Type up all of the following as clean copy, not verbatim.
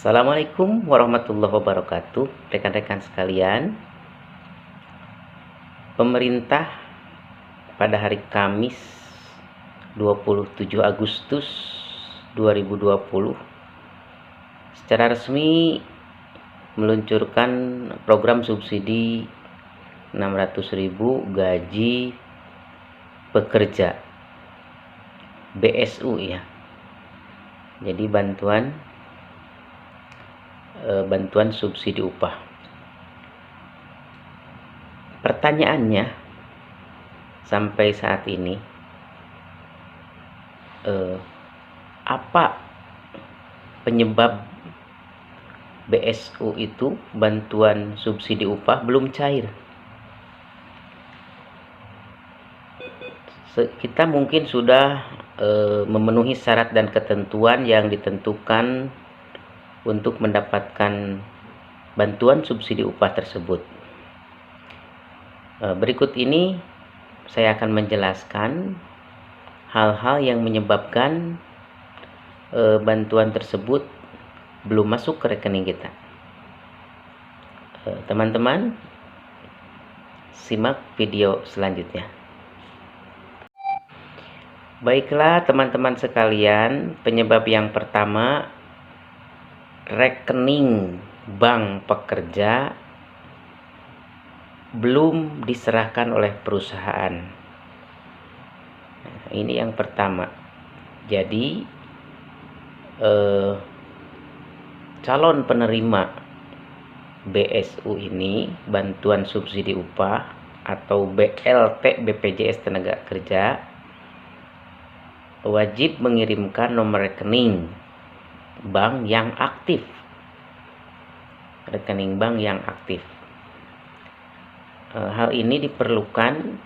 Assalamualaikum warahmatullahi wabarakatuh. Rekan-rekan sekalian, pemerintah pada hari Kamis 27 Agustus 2020 secara resmi meluncurkan program subsidi 600.000 gaji pekerja BSU ya. Jadi bantuan subsidi upah. Pertanyaannya sampai saat ini, apa penyebab BSU itu, bantuan subsidi upah, belum cair? Kita mungkin sudah memenuhi syarat dan ketentuan yang ditentukan untuk mendapatkan bantuan subsidi upah tersebut. Berikut ini saya akan menjelaskan hal-hal yang menyebabkan bantuan tersebut belum masuk ke rekening kita. Teman-teman, simak video selanjutnya. Baiklah teman-teman sekalian, penyebab yang pertama, rekening bank pekerja belum diserahkan oleh perusahaan. Nah, ini yang pertama. Jadi calon penerima BSU ini, bantuan subsidi upah atau BLT BPJS Tenaga Kerja, wajib mengirimkan nomor rekening bank yang aktif. Rekening bank yang aktif. Hal ini diperlukan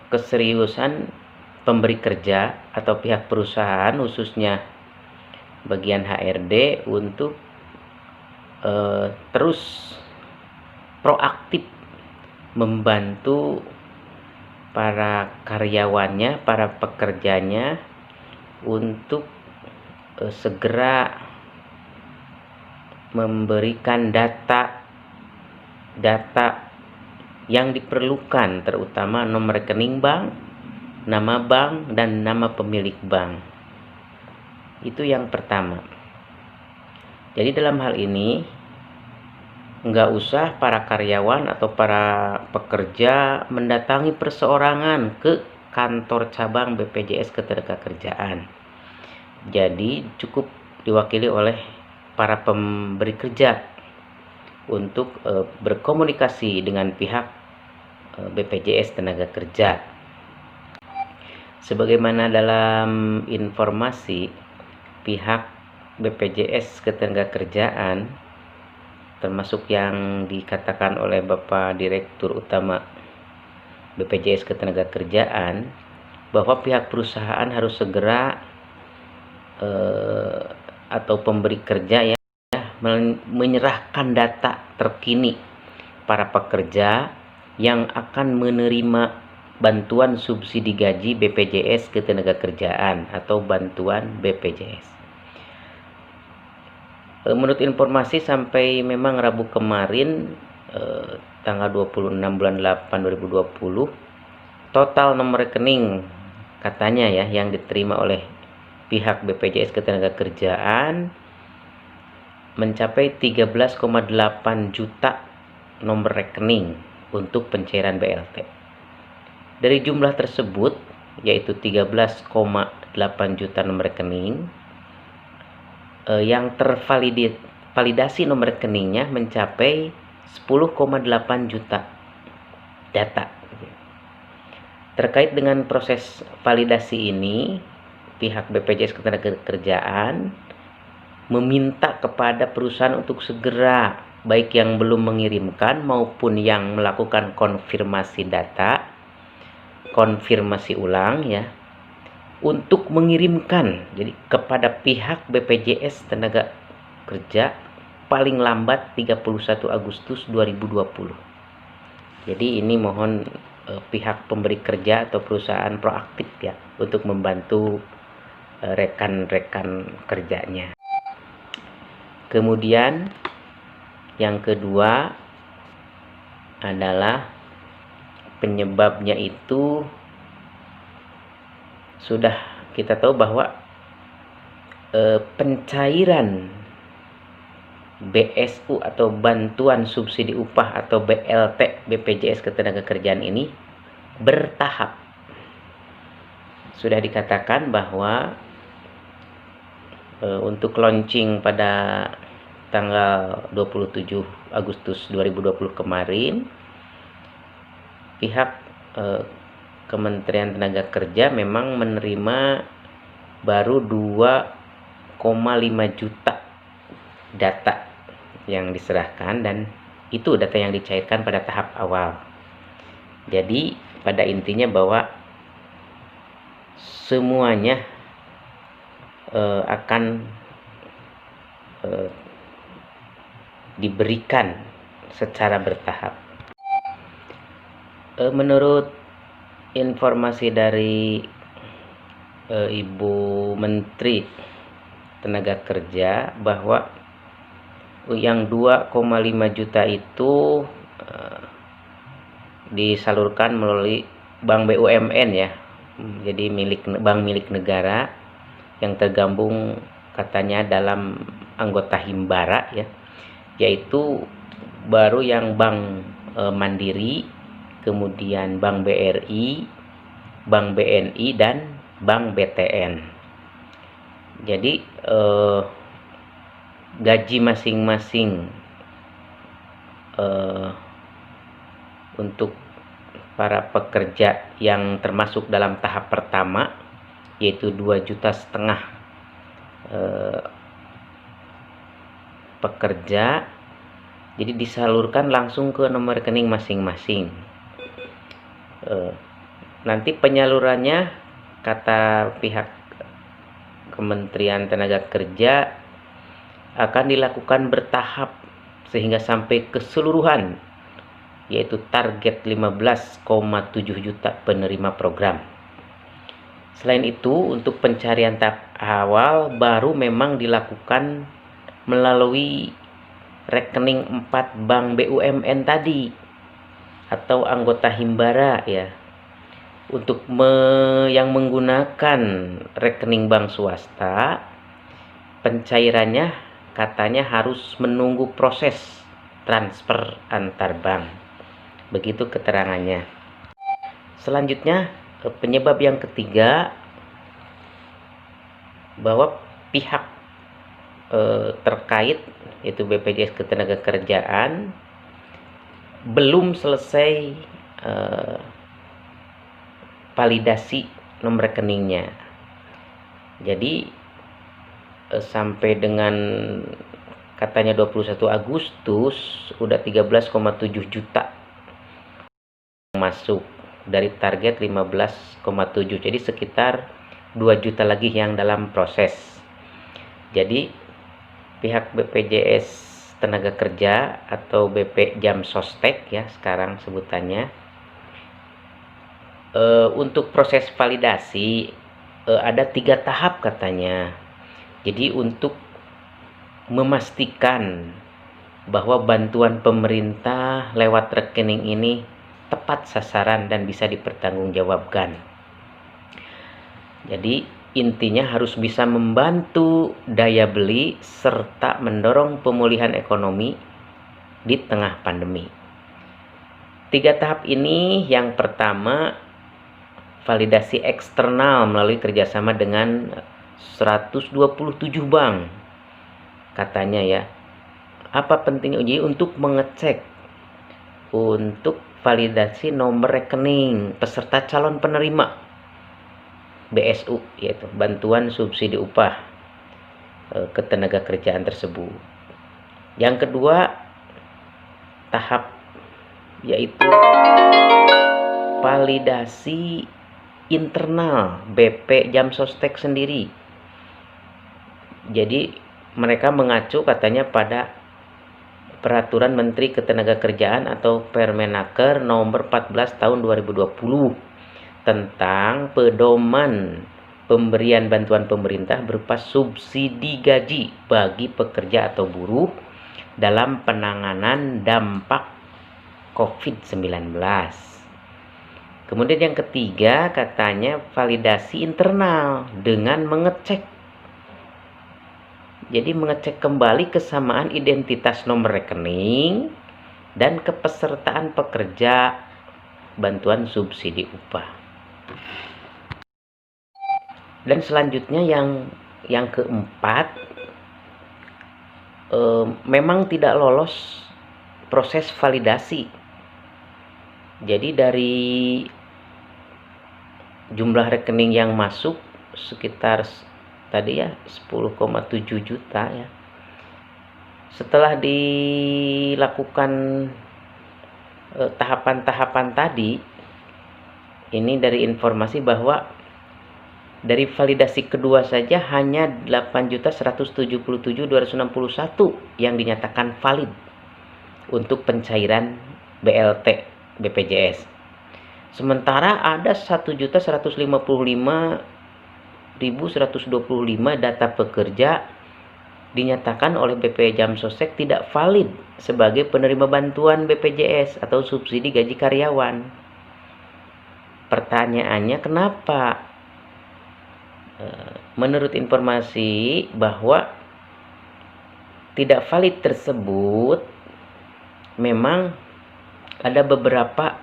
keseriusan pemberi kerja atau pihak perusahaan, khususnya bagian HRD, untuk terus proaktif membantu para karyawannya, para pekerjanya untuk segera memberikan data yang diperlukan, terutama nomor rekening bank, nama bank, dan nama pemilik bank. Itu yang pertama. Jadi dalam hal ini nggak usah para karyawan atau para pekerja mendatangi perseorangan ke kantor cabang BPJS Ketenagakerjaan. Jadi cukup diwakili oleh para pemberi kerja untuk berkomunikasi dengan pihak BPJS Tenaga Kerja. Sebagaimana dalam informasi pihak BPJS Ketenagakerjaan, termasuk yang dikatakan oleh Bapak Direktur Utama BPJS Ketenagakerjaan, bahwa pihak perusahaan harus segera atau pemberi kerja ya menyerahkan data terkini para pekerja yang akan menerima bantuan subsidi gaji BPJS Ketenagakerjaan atau bantuan BPJS. Menurut informasi sampai memang Rabu kemarin, tanggal 26 bulan 8 2020, total nomor rekening katanya ya yang diterima oleh pihak BPJS Ketenagakerjaan mencapai 13,8 juta nomor rekening untuk pencairan BLT. Dari jumlah tersebut, yaitu 13,8 juta nomor rekening, yang tervalidasi nomor rekeningnya mencapai 10,8 juta data. Terkait dengan proses validasi ini, pihak BPJS Ketenagakerjaan meminta kepada perusahaan untuk segera, baik yang belum mengirimkan maupun yang melakukan konfirmasi data, konfirmasi ulang ya, untuk mengirimkan jadi kepada pihak BPJS Tenaga Kerja paling lambat 31 Agustus 2020. Jadi ini mohon pihak pemberi kerja atau perusahaan proaktif ya untuk membantu rekan-rekan kerjanya. Kemudian yang kedua adalah penyebabnya itu sudah kita tahu bahwa pencairan BSU atau bantuan subsidi upah atau BLT BPJS Ketenagakerjaan ini bertahap. Sudah dikatakan bahwa untuk launching pada tanggal 27 Agustus 2020 kemarin, pihak Kementerian Tenaga Kerja memang menerima baru 2,5 juta data yang diserahkan, dan itu data yang dicairkan pada tahap awal. Jadi pada intinya bahwa semuanya akan diberikan secara bertahap. Menurut informasi dari Ibu Menteri Tenaga Kerja bahwa yang 2,5 juta itu disalurkan melalui bank BUMN ya. Jadi bank milik negara yang tergabung katanya dalam anggota Himbara ya, yaitu baru yang Bank Mandiri, kemudian Bank BRI, Bank BNI, dan Bank BTN. Jadi gaji masing-masing untuk para pekerja yang termasuk dalam tahap pertama yaitu 2,5 juta pekerja, jadi disalurkan langsung ke nomor rekening masing-masing. Nanti penyalurannya kata pihak Kementerian Tenaga Kerja akan dilakukan bertahap sehingga sampai keseluruhan, yaitu target 15,7 juta penerima program. Selain itu, untuk pencarian tahap awal baru memang dilakukan melalui rekening 4 bank BUMN tadi atau anggota Himbara ya. Untuk yang menggunakan rekening bank swasta, pencairannya katanya harus menunggu proses transfer antar bank. Begitu keterangannya. Selanjutnya, penyebab yang ketiga bahwa pihak terkait yaitu BPJS Ketenagakerjaan belum selesai validasi nomor rekeningnya. Jadi sampai dengan katanya 21 Agustus udah 13,7 juta masuk dari target 15,7, jadi sekitar 2 juta lagi yang dalam proses. Jadi pihak BPJS Tenaga Kerja atau BP Jam Sostek ya sekarang sebutannya, untuk proses validasi ada 3 tahap katanya. Jadi untuk memastikan bahwa bantuan pemerintah lewat rekening ini tepat sasaran dan bisa dipertanggungjawabkan. Jadi intinya harus bisa membantu daya beli serta mendorong pemulihan ekonomi di tengah pandemi. 3 tahap ini, yang pertama validasi eksternal melalui kerjasama dengan 127 bank katanya ya. Apa pentingnya uji? Untuk mengecek untuk validasi nomor rekening peserta calon penerima BSU, yaitu bantuan subsidi upah ketenagakerjaan tersebut. Yang kedua tahap yaitu validasi internal BP Jam Sostek sendiri. Jadi mereka mengacu katanya pada Peraturan Menteri Ketenagakerjaan atau Permenaker nomor 14 tahun 2020 tentang pedoman pemberian bantuan pemerintah berupa subsidi gaji bagi pekerja atau buruh dalam penanganan dampak COVID-19. Kemudian yang ketiga, katanya validasi internal dengan mengecek. Jadi mengecek kembali kesamaan identitas nomor rekening dan kepesertaan pekerja bantuan subsidi upah. Dan selanjutnya yang keempat, memang tidak lolos proses validasi. Jadi dari jumlah rekening yang masuk sekitar tadi ya 10,7 juta ya. Setelah dilakukan tahapan-tahapan tadi, ini dari informasi bahwa dari validasi kedua saja hanya 8.177.261 yang dinyatakan valid untuk pencairan BLT BPJS. Sementara ada 1.155.125 data pekerja dinyatakan oleh BP Jam Sostek tidak valid sebagai penerima bantuan BPJS atau subsidi gaji karyawan. Pertanyaannya kenapa? Menurut informasi bahwa tidak valid tersebut memang ada beberapa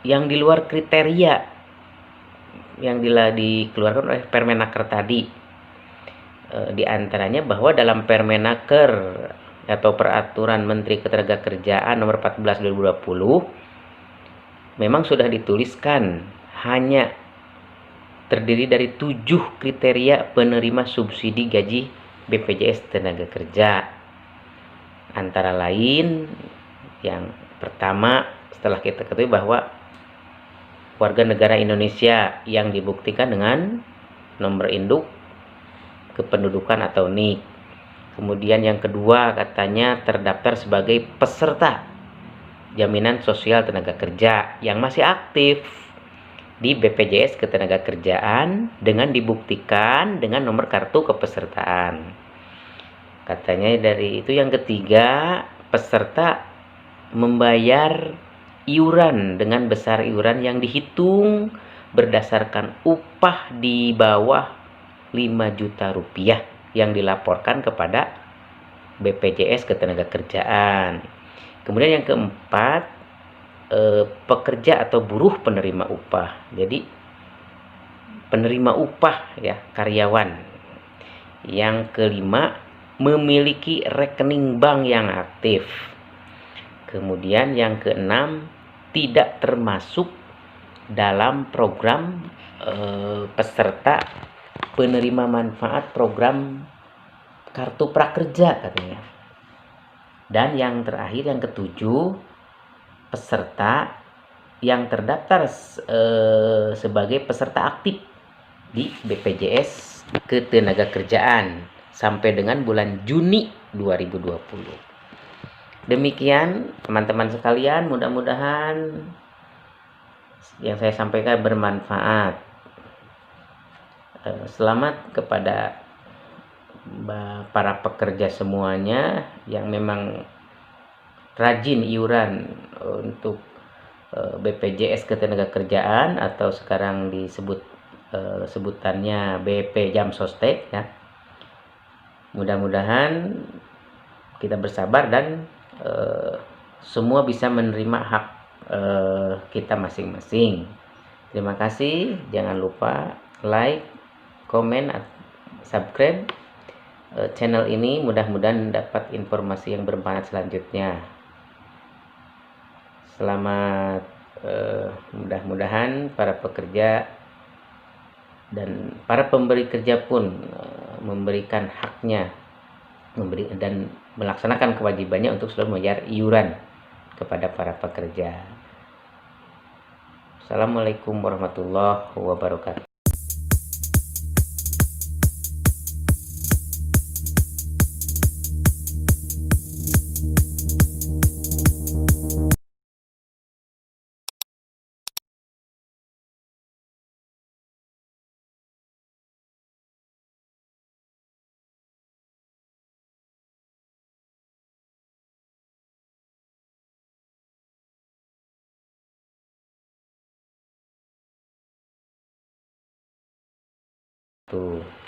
yang di luar kriteria yang dikeluarkan oleh Permenaker tadi. Di antaranya bahwa dalam Permenaker atau Peraturan Menteri Ketenagakerjaan Nomor 14 2020 memang sudah dituliskan hanya terdiri dari 7 kriteria penerima subsidi gaji BPJS Tenaga Kerja. Antara lain, yang pertama, setelah kita ketahui bahwa warga negara Indonesia yang dibuktikan dengan nomor induk kependudukan atau NIK. Kemudian yang kedua, katanya terdaftar sebagai peserta jaminan sosial tenaga kerja yang masih aktif di BPJS Ketenagakerjaan dengan dibuktikan dengan nomor kartu kepesertaan. Katanya dari itu yang ketiga, peserta membayar iuran dengan besar iuran yang dihitung berdasarkan upah di bawah 5 juta rupiah yang dilaporkan kepada BPJS Ketenagakerjaan. Kemudian yang keempat, pekerja atau buruh penerima upah. Jadi penerima upah ya, karyawan. Yang kelima, memiliki rekening bank yang aktif. Kemudian yang keenam, tidak termasuk dalam program peserta penerima manfaat program kartu prakerja katanya. Dan yang terakhir, yang ketujuh, peserta yang terdaftar sebagai peserta aktif di BPJS Ketenagakerjaan sampai dengan bulan Juni 2020. Demikian teman-teman sekalian, mudah-mudahan yang saya sampaikan bermanfaat. Selamat kepada para pekerja semuanya yang memang rajin iuran untuk BPJS Ketenagakerjaan atau sekarang disebut sebutannya BP Jam Sostek ya. Mudah-mudahan kita bersabar dan semua bisa menerima hak kita masing-masing. Terima kasih, jangan lupa like, komen, subscribe channel ini, mudah-mudahan dapat informasi yang bermanfaat selanjutnya. Selamat, mudah-mudahan para pekerja dan para pemberi kerja pun memberikan haknya, dan melaksanakan kewajibannya untuk selalu membayar iuran kepada para pekerja. Assalamualaikum warahmatullahi wabarakatuh. Tuh.